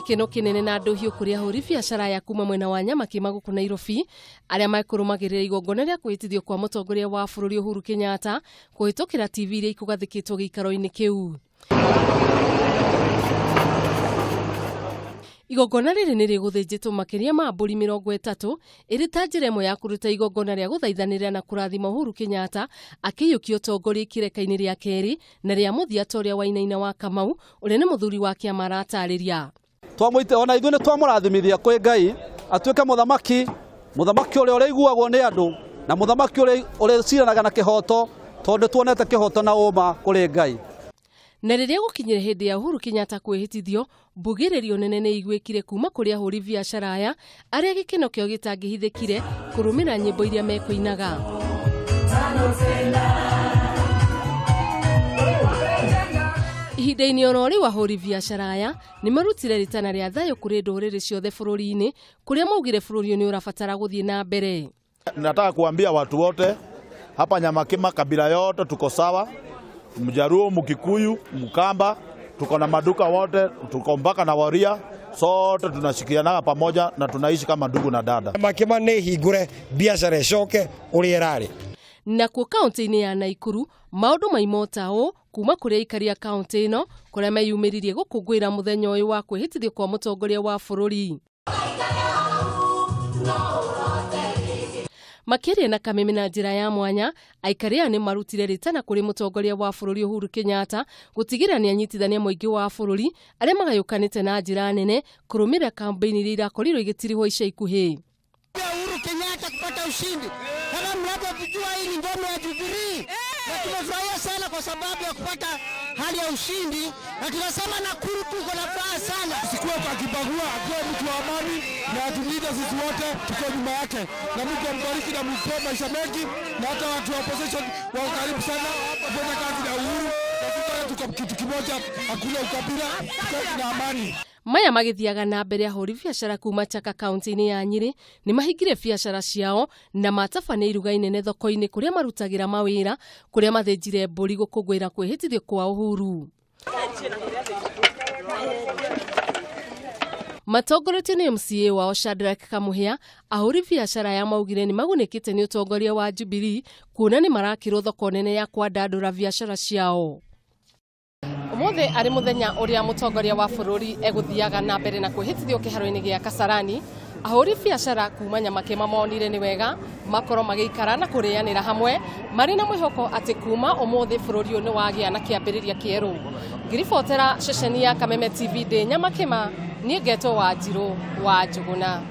gikeno kinene na ndohio kuri ahuri biacara ya kuma mwena wa Nyamakima Guku Nairobi aria makurumagirira igongona ria kwihitithio kwa mutongoria wa bururi Uhuru Kenyatta kuhitukira TV iria ikugathikitwo giikaro-ini kiu. Igongona riri ni riguthinjitwo makiria ma mburi 30 iri ta njira imwe ya kuruta igongona ria guthaithanirira na kurathima Uhuru Kenyatta akiyukia utongoria ikereka-ini ria keri na ria muthia toria wa inaina wa Kamau uria ni muthuri wa kiama aratariria. Twamwite ona ithuĩ nĩ twamũrathimithia kwĩ Ngai atuĩke mũthamaki ũrĩa ũrĩiguagwo nĩ andũ na mũthamaki ũrĩa ciranaga na kĩhoto tondũ tuonete kĩhoto na ũma kũrĩ Ngai. Na riria gukinyire hindi ya Uhuru Kenyatta kwihitithio mbugĩrĩrio nene nĩ igwĩkire kuma kũrĩ ahuri biacara aya aria gĩkeno kĩo gĩtangĩhithĩkire kũrũmĩra nyĩmbo iria mekũinaga. Ihinda-inĩ oro rĩu ahuri biacara aya nĩ marutire ritana rĩa thayũ kũrĩ ndũrĩrĩ ciothe bũrũri-inĩ kũrĩa maugire bũrũri nĩ ũrabatara gũthiĩ na mbere. Nataka kuambia watu wote hapa Nyamakima, kabila yote tuko sawa, Mjaruo, Mkikuyu, Mkamba, tuko na maduka wote, tuko mpaka na Waria, sote tunashikiana pamoja na tunaishi kama ndugu na dada. Nyamakima nĩ hingũre biacara icoke ũrĩa ĩrarĩ. Na ku kaunti-inĩ ya Naikuru maũndũ maimota ũũ kuma kũrĩ aikari a kaunti ĩno kũrĩa meyumĩririe gũkũngũĩra muthenya ũyũ wa kwihitithio kwa mutongoria wa bururi. Makiria na kameme na njira ya mwanya, aikari aya nĩ marutire ritana kũrĩ mutongoria wa bururi Uhuru Kenyatta gũtigĩrĩra nĩ anyitithania mũingĩ wa bururi arĩa magayũkanĩte na njira nene kũrũmĩrĩra kampeni iria irakorirwo igĩtirihwo ica ikuhĩ. Uhuru Kenyatta kupata ushindi. Kama mnapojua hili ngome ya Jubilee, na tumefurahia sana kwa sababu ya kupata hali ya ushindi, na tunasema Nakuru tuko na furaha sana. Sikuwa akibagua, akiwa mtu wa amani na atulinde sisi wote, tuko nyuma yake. Na Mungu ambariki na mpe maisha mengi, na hata watu wa opposition wako karibu sana kufanya kazi na Uhuru. Tuko kitu kimoja, hakuna ukabila, tuko na amani. Maya magithiaga na mbere ahuri biacara kuma Chaka kaunti-inĩ ya Nyeri nĩ mahingire biacara ciao na matabanirie iruga inene thoko-inĩ kũrĩa marutagĩra mawĩra kũrĩa mathinjire mburi gũkũngũĩra kwĩhĩtithio kwa Uhuru. Matongoretio nĩ mucii wao Kamuhia, ahuri biacara ya maugire nĩ magunĩkĩte nĩ utongoria wa Jubilee kuona nĩ marakĩrwo thoko nene ya kwandandũra biacara ciao. Umuthi ari muthenya uria mutongoria wa bururi eguthiaga na mbere na kwihitithio kiharo-ini gia Kasarani, ahuri biacara kuma Nyamakima monire ni wega makoro magiikara na kurianira hamwe mari na mwihoko ati kuma umuthi bururi ni wagia na kiambiriria kieru. Ngiribotera ceceni ya Kameme TV de Nyamakima, nie Geto wa Njiro wa Njuguna.